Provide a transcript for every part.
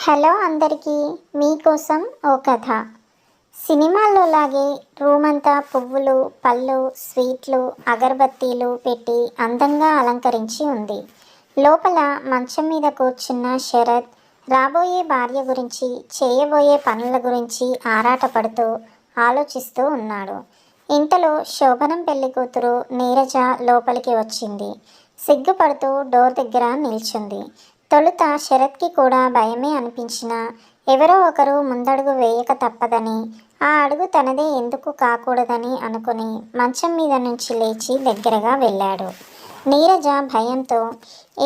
Hello అందరికీ, మీకోసం ఓ కథ. సినిమాల్లో లాగే రూమ్ అంతా పువ్వులు, పళ్ళు, స్వీట్లు, అగరబత్తీలు పెట్టి అందంగా అలంకరించి ఉంది. లోపల మంచం మీద కూర్చున్న శరత్ రాబోయే భార్య గురించి, చేయబోయే పనుల గురించి ఆరాటపడుతూ ఆలోచిస్తూ ఉన్నాడు. ఇంతలో శోభనం పెళ్లి కూతురు నీరజ లోపలికి వచ్చింది. సిగ్గుపడుతూ డోర్ దగ్గర నిల్చుంది. తొలుత శరత్కి కూడా భయమే అనిపించినా ఎవరో ఒకరు ముందడుగు వేయక తప్పదని, ఆ అడుగు తనదే ఎందుకు కాకూడదని అనుకుని మంచం మీద నుంచి లేచి దగ్గరగా వెళ్ళాడు. నీరజ భయంతో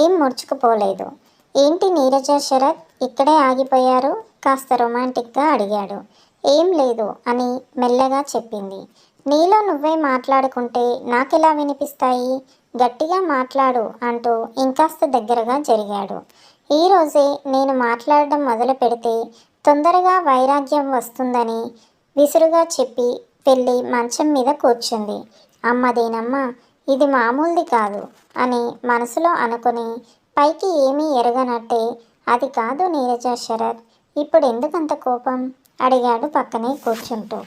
ఏం ముడుచుకుపోలేదు. ఏంటి నీరజ, శరత్ ఇక్కడే ఆగిపోయారు? కాస్త రొమాంటిక్గా అడిగాడు. ఏం లేదు అని మెల్లగా చెప్పింది. నీలో నువ్వే మాట్లాడుకుంటే నాకెలా వినిపిస్తాయి? గట్టిగా మాట్లాడు అంటూ ఇంకాస్త దగ్గరగా జరిగాడు. ఈరోజే నేను మాట్లాడడం మొదలు పెడితే తొందరగా వైరాగ్యం వస్తుందని విసురుగా చెప్పి వెళ్ళి మంచం మీద కూర్చుంది. అమ్మదేనమ్మ, ఇది మామూలుది కాదు అని మనసులో అనుకుని పైకి ఏమీ ఎరగనట్టే, అది కాదు నీరజ, శరత్ ఇప్పుడు ఎందుకంత కోపం అడిగాడు పక్కనే కూర్చుంటూ.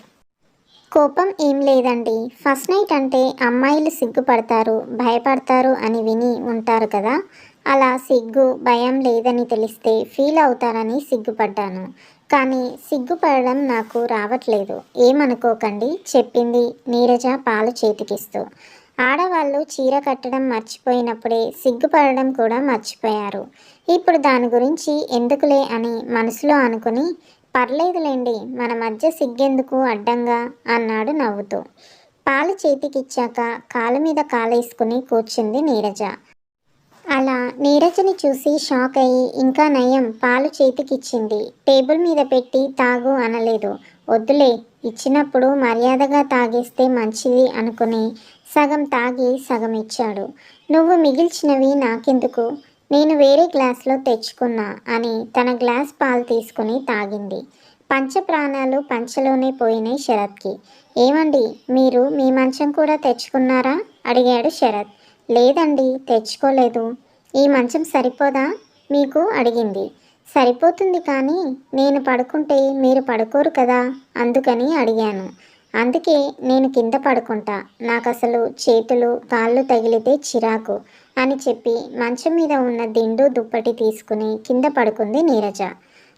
కోపం ఏం లేదండి. ఫస్ట్ నైట్ అంటే అమ్మాయిలు సిగ్గుపడతారు, భయపడతారు అని విని ఉంటారు కదా. అలా సిగ్గు, భయం లేదని తెలిస్తే ఫీల్ అవుతారని సిగ్గుపడ్డాను. కానీ సిగ్గుపడడం నాకు రావట్లేదు. ఏమనుకోకండి చెప్పింది నీరజ పాలు చేతికిస్తూ. ఆడవాళ్ళు చీర కట్టడం మర్చిపోయినప్పుడే సిగ్గుపడడం కూడా మర్చిపోయారు. ఇప్పుడు దాని గురించి ఎందుకులే అని మనసులో అనుకుని, పర్లేదులేండి, మన మధ్య సిగ్గెందుకు అడ్డంగా అన్నాడు నవ్వుతూ. పాలు చేతికిచ్చాక కాలు మీద కాలేసుకుని కూర్చుంది నీరజ. అలా నీరజని చూసి షాక్ అయ్యి, ఇంకా నయం పాలు చేతికిచ్చింది. టేబుల్ మీద పెట్టి తాగు అనలేదు. వద్దులే, ఇచ్చినప్పుడు మర్యాదగా తాగేస్తే మంచిది అనుకుని సగం తాగి సగం ఇచ్చాడు. నువ్వు మిగిల్చినవి నాకెందుకు, నేను వేరే గ్లాస్లో తెచ్చుకున్నా అని తన గ్లాస్ పాలు తీసుకుని తాగింది. పంచప్రాణాలు పంచలోనే పోయినాయి శరత్కి. ఏమండి, మీరు మీ మంచం కూడా తెచ్చుకున్నారా అడిగాడు శరత్. లేదండి, తెచ్చుకోలేదు. ఈ మంచం సరిపోదా మీకు అడిగింది. సరిపోతుంది, కానీ నేను పడుకుంటే మీరు పడుకోరు కదా, అందుకని అడిగాను. అందుకే నేను కింద పడుకుంటా, నాకు అసలు చేతులు కాళ్ళు తగిలితే చిరాకు అని చెప్పి మంచం మీద ఉన్న దిండు దుప్పటి తీసుకుని కింద పడుకుంది నీరజ.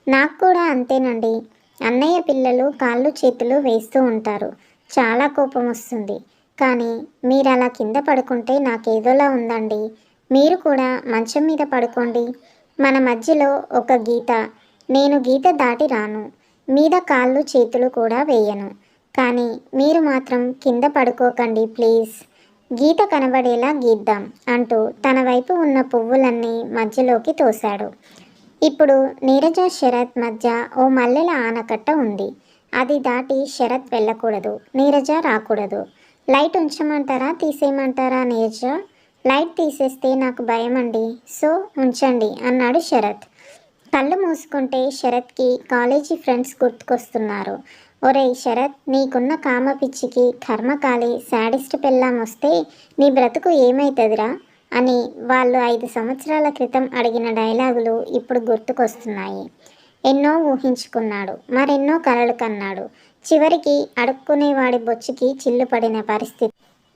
నాకు కూడా అంతేనండి. అన్నయ్య పిల్లలు కాళ్ళు చేతులు వేస్తూ ఉంటారు, చాలా కోపం వస్తుంది. కానీ మీరు అలా కింద పడుకుంటే నాకేదోలా ఉందండి. మీరు కూడా మంచం మీద పడుకోండి. మన మధ్యలో ఒక గీత, నేను గీత దాటి రాను, మీద కాళ్ళు చేతులు కూడా వేయను. కానీ మీరు మాత్రం కింద పడుకోకండి ప్లీజ్. గీత కనబడేలా గీద్దాం అంటూ తన వైపు ఉన్న పువ్వులన్నీ మధ్యలోకి తోశాడు. ఇప్పుడు నీరజ, శరత్ మధ్య ఓ మల్లెల ఆనకట్ట ఉంది. అది దాటి శరత్ వెళ్ళకూడదు, నీరజ రాకూడదు. లైట్ ఉంచమంటారా తీసేయమంటారా నీరజ? లైట్ తీసేస్తే నాకు భయం అండి, సో ఉంచండి అన్నాడు శరత్. కళ్ళు మూసుకుంటే శరత్కి కాలేజీ ఫ్రెండ్స్ గుర్తుకొస్తున్నారు. ఒరేయ్ శరత్, నీకున్న కామ పిచ్చికి కర్మకాలి శాడిస్ట్ పెళ్ళాం వస్తే నీ బ్రతుకు ఏమైతుందిరా అని వాళ్ళు 5 సంవత్సరాల క్రితం అడిగిన డైలాగులు ఇప్పుడు గుర్తుకొస్తున్నాయి. ఎన్నో ఊహించుకున్నాడు, మరెన్నో కలలు కన్నాడు. చివరికి అడుక్కునేవాడి బొచ్చుకి చిల్లు పడిన పరిస్థితి.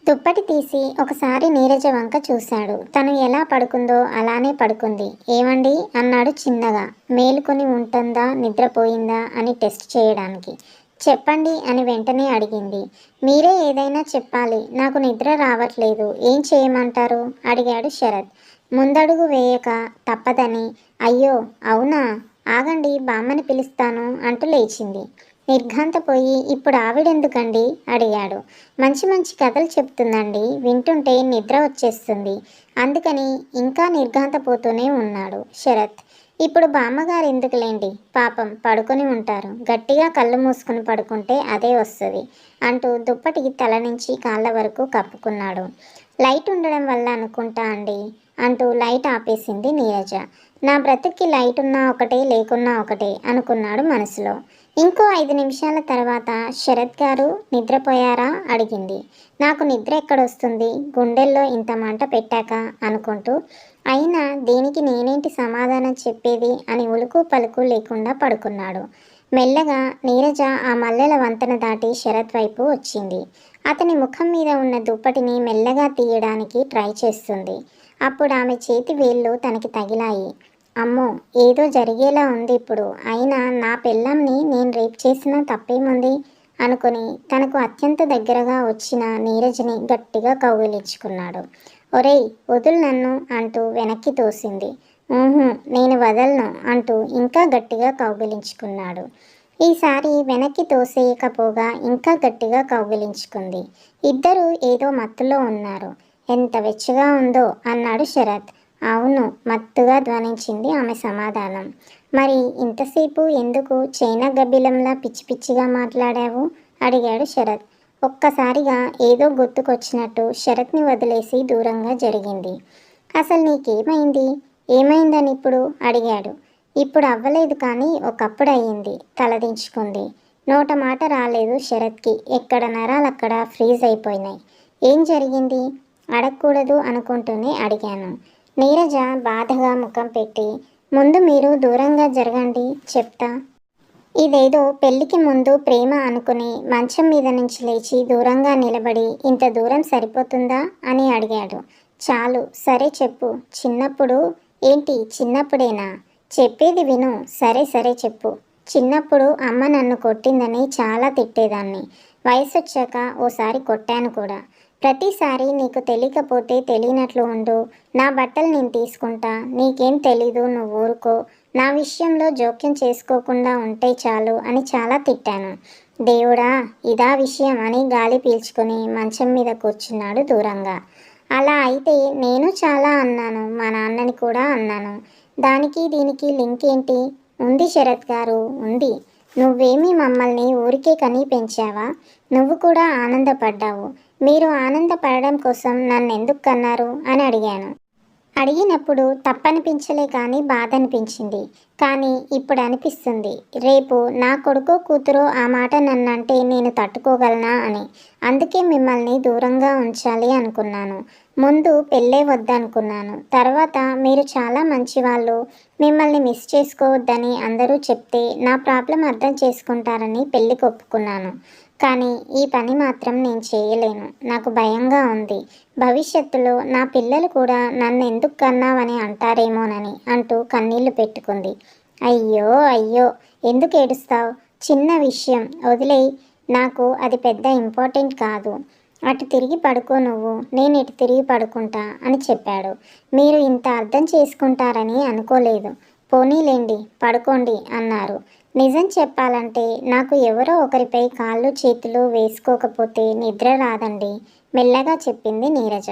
దుప్పటి తీసి ఒకసారి నీరజ వంక చూశాడు. తను ఎలా పడుకుందో అలానే పడుకుంది. ఏమండి అన్నాడు చిన్నగా. మేలుకొని ఉంటుందా, నిద్రపోయిందా అని టెస్ట్ చేయడానికి. చెప్పండి అని వెంటనే అడిగింది. మీరే ఏదైనా చెప్పాలి, నాకు నిద్ర రావట్లేదు, ఏం చేయమంటారు అడిగాడు శరత్. ముందడుగు వేయక తప్పదని. అయ్యో అవునా, ఆగండి బామ్మని పిలుస్తాను అంటూ లేచింది. నిర్ఘాంతపోయి, ఇప్పుడు ఆవిడెందుకండి అడిగాడు. మంచి మంచి కథలు చెప్తుందండి, వింటుంటే నిద్ర వచ్చేస్తుంది, అందుకని ఇంకా నిర్ఘాంతపోతూనే ఉన్నాడు శరత్. ఇప్పుడు బామ్మగారు ఎందుకులేండి, పాపం పడుకొని ఉంటారు, గట్టిగా కళ్ళు మూసుకుని పడుకుంటే అదే వస్తుంది అంటూ దుప్పటికి తల నుంచి కాళ్ళ వరకు కప్పుకున్నాడు. లైట్ ఉండడం వల్ల అనుకుంటా అండి అంటూ లైట్ ఆపేసింది నీరజ. నా బ్రతుక్కి లైట్ ఉన్నా ఒకటే, లేకున్నా ఒకటే అనుకున్నాడు మనసులో. ఇంకో 5 నిమిషాల తర్వాత శరత్ గారు నిద్రపోయారా అడిగింది. నాకు నిద్ర ఎక్కడొస్తుంది, గుండెల్లో ఇంత మంట పెట్టాక అనుకుంటూ అయినా దేనికి నేనేంటి సమాధానం చెప్పేది అని ఉలుకు పలుకు లేకుండా పడుకున్నాడు. మెల్లగా నీరజ ఆ మల్లెల వంతెన దాటి శరత్ వైపు వచ్చింది. అతని ముఖం మీద ఉన్న దుప్పటిని మెల్లగా తీయడానికి ట్రై చేస్తుంది. అప్పుడు ఆమె చేతి వేళ్ళు తనకి తగిలాయి. అమ్మో, ఏదో జరిగేలా ఉంది ఇప్పుడు. అయినా నా పెళ్ళాంని నేను రేప్ చేసినా తప్పేముంది అనుకుని తనకు అత్యంత దగ్గరగా వచ్చిన నీరజని గట్టిగా కౌగిలించుకున్నాడు. ఒరేయ్, వదులు నన్ను అంటూ వెనక్కి తోసింది. నేను వదలను అంటూ ఇంకా గట్టిగా కౌగిలించుకున్నాడు. ఈసారి వెనక్కి తోసేయకపోగా ఇంకా గట్టిగా కౌగిలించుకుంది. ఇద్దరూ ఏదో మత్తులో ఉన్నారు. ఎంత వెచ్చగా ఉందో అన్నాడు శరత్. అవును, మత్తుగా ధ్వనించింది ఆమె సమాధానం. మరి ఇంతసేపు ఎందుకు చైనా గబ్బిలంలా పిచ్చి పిచ్చిగా మాట్లాడావు అడిగాడు శరత్. ఒక్కసారిగా ఏదో గుర్తుకొచ్చినట్టు శరత్ని వదిలేసి దూరంగా జరిగింది. అసలు నీకేమైంది? ఏమైందని ఇప్పుడు అడిగాడు. ఇప్పుడు అవ్వలేదు కానీ ఒకప్పుడు అయ్యింది తలదించుకుంది. నోట మాట రాలేదు శరత్కి. ఎక్కడ నరాలు అక్కడ ఫ్రీజ్ అయిపోయినాయి. ఏం జరిగింది అడగకూడదు అనుకుంటూనే అడిగాను. నీరజ బాధగా ముఖం పెట్టి, ముందు మీరు దూరంగా జరగండి చెప్తా. ఇదేదో పెళ్లికి ముందు ప్రేమ అనుకుని మంచం మీద నుంచి లేచి దూరంగా నిలబడి ఇంత దూరం సరిపోతుందా అని అడిగాడు. చాలు, సరే చెప్పు. చిన్నప్పుడు ఏంటి? చిన్నప్పుడేనా? చెప్పేది విను. సరే సరే చెప్పు. చిన్నప్పుడు అమ్మ నన్ను కొట్టిందని చాలా తిట్టేదాన్ని. వయసు వచ్చాక ఓసారి కొట్టాను కూడా. ప్రతిసారి నీకు తెలియకపోతే తెలియనట్లు ఉండు. నా బట్టలు నేను తీసుకుంటా. నీకేం తెలీదు, నువ్వు ఊరుకో. నా విషయంలో జోక్యం చేసుకోకుండా ఉంటే చాలు అని చాలా తిట్టాను. దేవుడా, ఇదా విషయం అని గాలి పీల్చుకొని మంచం మీద కూర్చున్నాడు దూరంగా. అలా అయితే నేను చాలా అన్నాను, మా నాన్నని కూడా అన్నాను. దానికి దీనికి లింక్ ఏంటి? ఉంది శరత్ గారు, ఉంది. నువ్వేమీ మమ్మల్ని ఊరికే కని పెంచావా? నువ్వు కూడా ఆనందపడ్డావు. మీరు ఆనందపడడం కోసం నన్ను ఎందుకు కన్నారు అని అడిగాను. అడిగినప్పుడు తప్పనిపించలే కానీ బాధ అనిపించింది. కానీ ఇప్పుడు అనిపిస్తుంది, రేపు నా కొడుకో కూతురో ఆ మాట నన్నంటే నేను తట్టుకోగలనా అని. అందుకే మిమ్మల్ని దూరంగా ఉంచాలి అనుకున్నాను. ముందు పెళ్ళే వద్దనుకున్నాను. తర్వాత మీరు చాలా మంచివాళ్ళు, మిమ్మల్ని మిస్ చేసుకోవద్దని అందరూ చెప్తే నా ప్రాబ్లం అర్థం చేసుకుంటారని పెళ్ళికి ఒప్పుకున్నాను. కానీ ఈ పని మాత్రం నేను చేయలేను. నాకు భయంగా ఉంది. భవిష్యత్తులో నా పిల్లలు కూడా నన్ను ఎందుకు కన్నావని అంటారేమోనని అంటూ కన్నీళ్లు పెట్టుకుంది. అయ్యో అయ్యో, ఎందుకు ఏడుస్తావు? చిన్న విషయం, వదిలేయి. నాకు అది పెద్ద ఇంపార్టెంట్ కాదు. అటు తిరిగి పడుకో నువ్వు, నేను ఇటు తిరిగి పడుకుంటా అని చెప్పాడు. మీరు ఇంత అర్థం చేసుకుంటారని అనుకోలేదు. పోనీలేండి, పడుకోండి అన్నారు. నిజం చెప్పాలంటే నాకు ఎవరో ఒకరిపై కాళ్ళు చేతులు వేసుకోకపోతే నిద్ర రాదండి, మెల్లగా చెప్పింది నీరజ.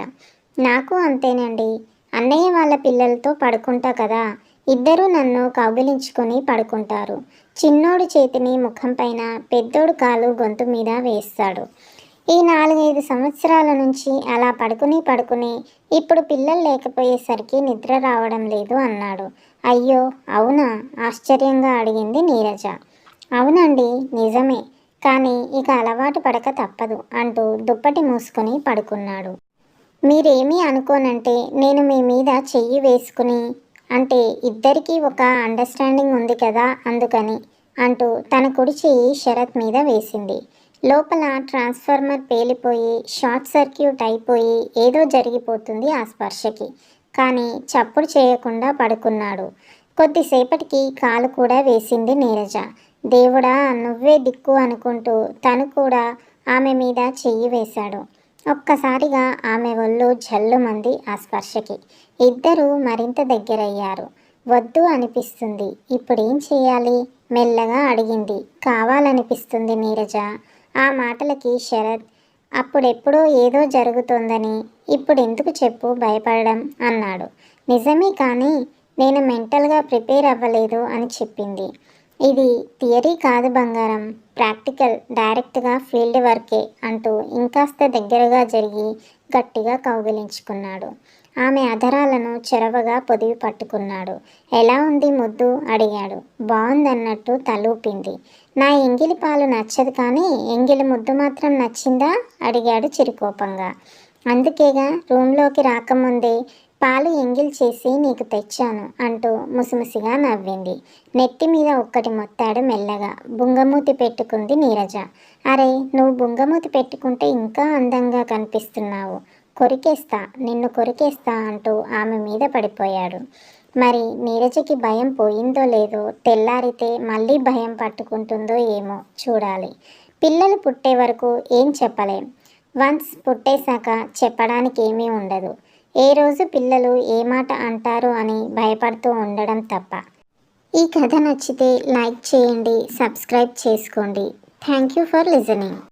నాకు అంతేనండి. అన్నయ్య వాళ్ళ పిల్లలతో పడుకుంటా కదా, ఇద్దరూ నన్ను కౌగిలించుకొని పడుకుంటారు. చిన్నోడు చేతిని ముఖం పైన, పెద్దోడు కాలు గొంతు మీద వేస్తాడు. ఈ 4-5 సంవత్సరాల నుంచి అలా పడుకుని ఇప్పుడు పిల్లలు లేకపోయేసరికి నిద్ర రావడం లేదు అన్నాడు. అయ్యో అవునా? ఆశ్చర్యంగా అడిగింది నీరజ. అవునండి, నిజమే. కానీ ఇక అలవాటు పడక తప్పదు అంటూ దుప్పటి మూసుకొని పడుకున్నాడు. మీరేమీ అనుకోనంటే నేను మీ మీద చెయ్యి వేసుకుని, అంటే ఇద్దరికీ ఒక అండర్స్టాండింగ్ ఉంది కదా అందుకని అంటూ తన కుడి చెయ్యి శరత్ మీద వేసింది. లోపల ట్రాన్స్ఫార్మర్ పేలిపోయి షార్ట్ సర్క్యూట్ అయిపోయి ఏదో జరిగిపోతుంది ఆ స్పర్శకి. కానీ చప్పుడు చేయకుండా పడుకున్నాడు. కొద్దిసేపటికి కాలు కూడా వేసింది నీరజ. దేవుడా, నువ్వే దిక్కు అనుకుంటూ తను కూడా ఆమె మీద చెయ్యి వేశాడు. ఒక్కసారిగా ఆమె ఒళ్ళు జల్లుమంది ఆ స్పర్శకి. ఇద్దరూ మరింత దగ్గరయ్యారు. వద్దు అనిపిస్తుంది, ఇప్పుడేం చేయాలి మెల్లగా అడిగింది. కావాలనిపిస్తుంది నీరజ. ఆ మాటలకి శరత్, అప్పుడెప్పుడో ఏదో జరుగుతోందని ఇప్పుడు ఎందుకు చెప్పు భయపడడం అన్నాడు. నిజమే, కానీ నేను మెంటల్గా ప్రిపేర్ అవ్వలేదు అని చెప్పింది. ఇది థియరీ కాదు బంగారం, ప్రాక్టికల్, డైరెక్ట్గా ఫీల్డ్ వర్కే అంటూ ఇంకాస్త దగ్గరగా జరిగి గట్టిగా కౌగిలించుకున్నాడు. ఆమె అధరాలను చెరవగా పొదివి పట్టుకున్నాడు. ఎలా ఉంది ముద్దు అడిగాడు. బాగుందన్నట్టు తలూపింది. నా ఎంగిలి పాలు నచ్చదు కానీ ఎంగిలి ముద్దు మాత్రం నచ్చిందా అడిగాడు చిరుకోపంగా. అందుకేగా రూమ్లోకి రాకముందే పాలు ఎంగిల్ చేసి నీకు తెచ్చాను అంటూ ముసిముసిగా నవ్వింది. నెత్తి మీద ఒక్కటి మొత్తాడు మెల్లగా. బుంగమూతి పెట్టుకుంది నీరజ. అరే, నువ్వు బుంగమూతి పెట్టుకుంటే ఇంకా అందంగా కనిపిస్తున్నావు. నిన్ను కొరికేస్తా అంటూ ఆమె మీద పడిపోయాడు. మరి నీరజకి భయం పోయిందో లేదో, తెల్లారితే మళ్ళీ భయం పట్టుకుంటుందో ఏమో చూడాలి. పిల్లలు పుట్టే వరకు ఏం చెప్పలేం. వన్స్ పుట్టేశాక చెప్పడానికి ఏమీ ఉండదు. ఏ రోజు పిల్లలు ఏ మాట అంటారు అని భయపడుతూ ఉండడం తప్ప. ఈ కథ నచ్చితే లైక్ చేయండి, సబ్స్క్రైబ్ చేసుకోండి. Thank you for listening.